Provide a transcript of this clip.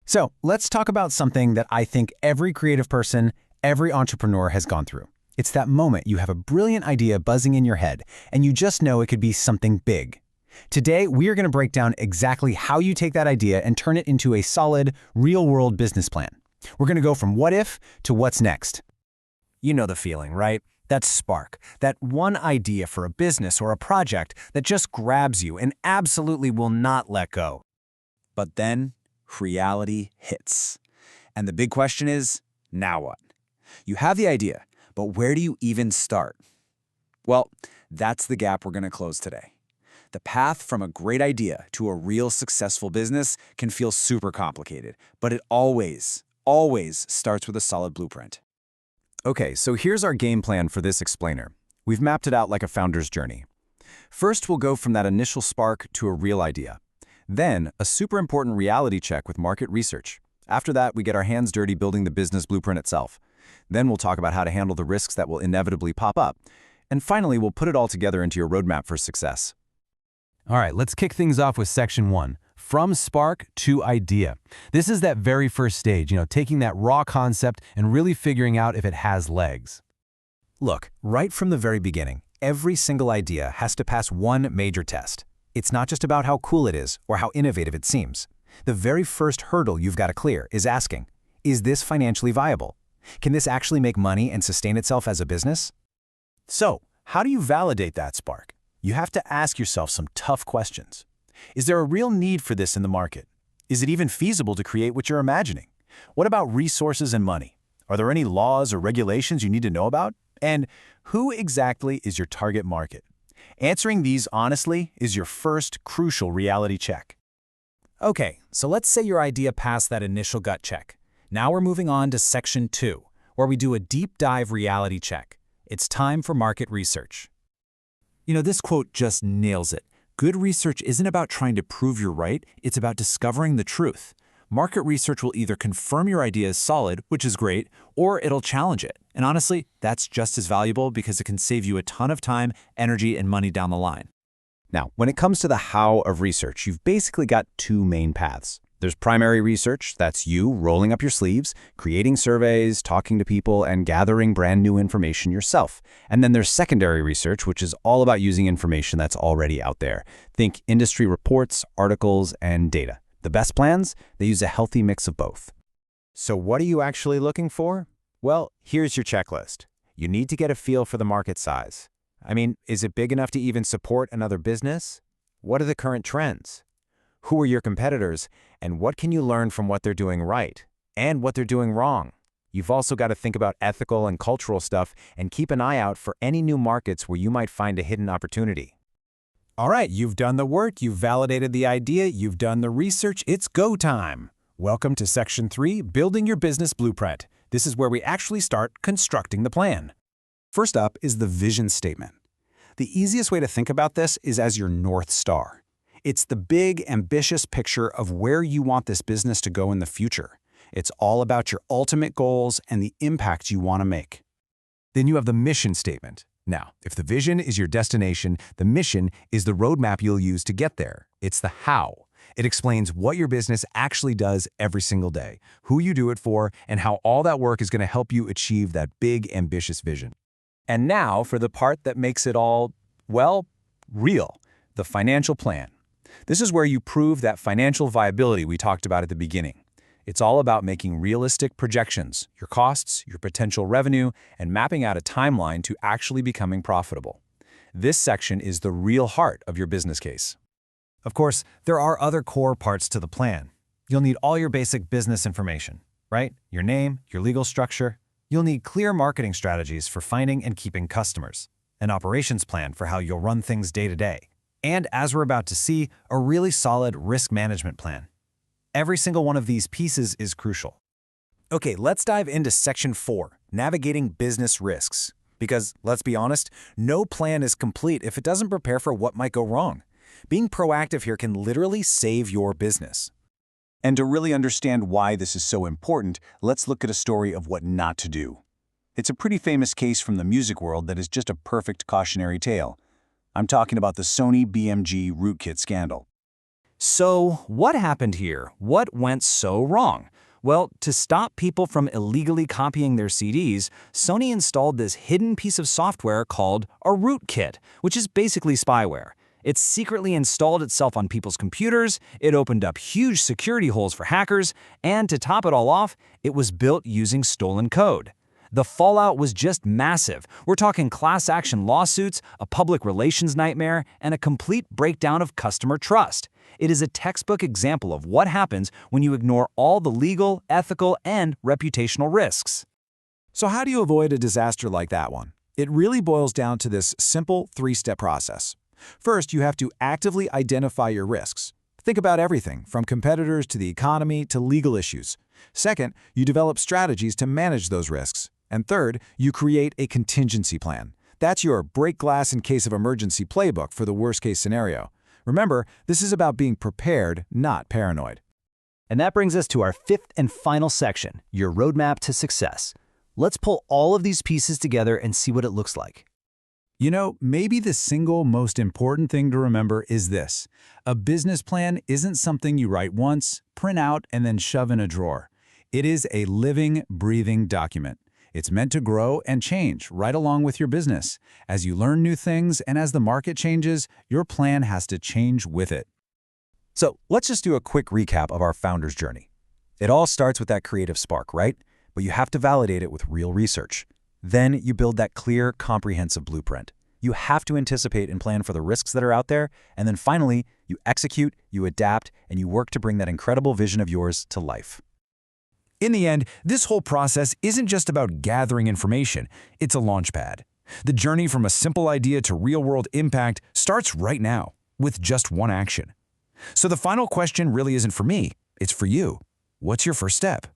So let's talk about something that I think every creative person, every entrepreneur has gone through. It's that moment you have a brilliant idea buzzing in your head, and you just know it could be something big. Today, we are going to break down exactly how you take that idea and turn it into a solid, real-world business plan. We're going to go from what if to what's next. You know the feeling, right? That spark, that one idea for a business or a project that just grabs you and absolutely will not let go. But then, reality hits. And the big question is, now what? You have the idea, but where do you even start? Well, that's the gap we're going to close today. The path from a great idea to a real successful business can feel super complicated, but it always starts with a solid blueprint. Okay, so here's our game plan for this explainer. We've mapped it out like a founder's journey. First, we'll go from that initial spark to a real idea. Then, a super important reality check with market research. After that, we get our hands dirty building the business blueprint itself. Then we'll talk about how to handle the risks that will inevitably pop up. And finally, we'll put it all together into your roadmap for success. All right, let's kick things off with section 1, from spark to idea. This is that very first stage, taking that raw concept and really figuring out if it has legs. Look, right from the very beginning, every single idea has to pass one major test. It's not just about how cool it is or how innovative it seems. The very first hurdle you've got to clear is asking, is this financially viable? Can this actually make money and sustain itself as a business? So, how do you validate that spark? You have to ask yourself some tough questions. Is there a real need for this in the market? Is it even feasible to create what you're imagining? What about resources and money? Are there any laws or regulations you need to know about? And who exactly is your target market? Answering these honestly is your first crucial reality check. Okay, so let's say your idea passed that initial gut check. Now we're moving on to section 2, where we do a deep dive reality check. It's time for market research. This quote just nails it. Good research isn't about trying to prove you're right, it's about discovering the truth. Market research will either confirm your idea is solid, which is great, or it'll challenge it. And honestly, that's just as valuable because it can save you a ton of time, energy, and money down the line. Now, when it comes to the how of research, you've basically got two main paths. There's primary research, that's you rolling up your sleeves, creating surveys, talking to people, and gathering brand new information yourself. And then there's secondary research, which is all about using information that's already out there. Think industry reports, articles, and data. The best plans, they use a healthy mix of both. So what are you actually looking for? Well, here's your checklist. You need to get a feel for the market size. Is it big enough to even support another business? What are the current trends? Who are your competitors, and what can you learn from what they're doing right and what they're doing wrong? You've also got to think about ethical and cultural stuff and keep an eye out for any new markets where you might find a hidden opportunity. All right, you've done the work, you've validated the idea, you've done the research, it's go time. Welcome to section 3, building your business blueprint. This is where we actually start constructing the plan. First up is the vision statement. The easiest way to think about this is as your North Star. It's the big, ambitious picture of where you want this business to go in the future. It's all about your ultimate goals and the impact you want to make. Then you have the mission statement. Now, if the vision is your destination, the mission is the roadmap you'll use to get there. It's the how. It explains what your business actually does every single day, who you do it for, and how all that work is going to help you achieve that big, ambitious vision. And now for the part that makes it all, real, the financial plan. This is where you prove that financial viability we talked about at the beginning. It's all about making realistic projections, your costs, your potential revenue, and mapping out a timeline to actually becoming profitable. This section is the real heart of your business case. Of course, there are other core parts to the plan. You'll need all your basic business information, right? Your name, your legal structure. You'll need clear marketing strategies for finding and keeping customers, an operations plan for how you'll run things day to day, and as we're about to see, a really solid risk management plan. Every single one of these pieces is crucial. Okay, let's dive into section 4, navigating business risks. Because, let's be honest, no plan is complete if it doesn't prepare for what might go wrong. Being proactive here can literally save your business. And to really understand why this is so important, let's look at a story of what not to do. It's a pretty famous case from the music world that is just a perfect cautionary tale. I'm talking about the Sony BMG rootkit scandal. So what happened here? What went so wrong? Well, to stop people from illegally copying their CDs, Sony installed this hidden piece of software called a rootkit, which is basically spyware. It secretly installed itself on people's computers, it opened up huge security holes for hackers, and to top it all off, it was built using stolen code. The fallout was just massive. We're talking class action lawsuits, a public relations nightmare, and a complete breakdown of customer trust. It is a textbook example of what happens when you ignore all the legal, ethical, and reputational risks. So how do you avoid a disaster like that one? It really boils down to this simple three-step process. First, you have to actively identify your risks. Think about everything, from competitors to the economy to legal issues. Second, you develop strategies to manage those risks. And third, you create a contingency plan. That's your break glass in case of emergency playbook for the worst-case scenario. Remember, this is about being prepared, not paranoid. And that brings us to our fifth and final section, your roadmap to success. Let's pull all of these pieces together and see what it looks like. You know, maybe the single most important thing to remember is this. A business plan isn't something you write once, print out, and then shove in a drawer. It is a living, breathing document. It's meant to grow and change right along with your business. As you learn new things and as the market changes, your plan has to change with it. So let's just do a quick recap of our founder's journey. It all starts with that creative spark, right? But you have to validate it with real research. Then you build that clear, comprehensive blueprint. You have to anticipate and plan for the risks that are out there. And then finally, you execute, you adapt, and you work to bring that incredible vision of yours to life. In the end, this whole process isn't just about gathering information, it's a launchpad. The journey from a simple idea to real-world impact starts right now, with just one action. So the final question really isn't for me, it's for you. What's your first step?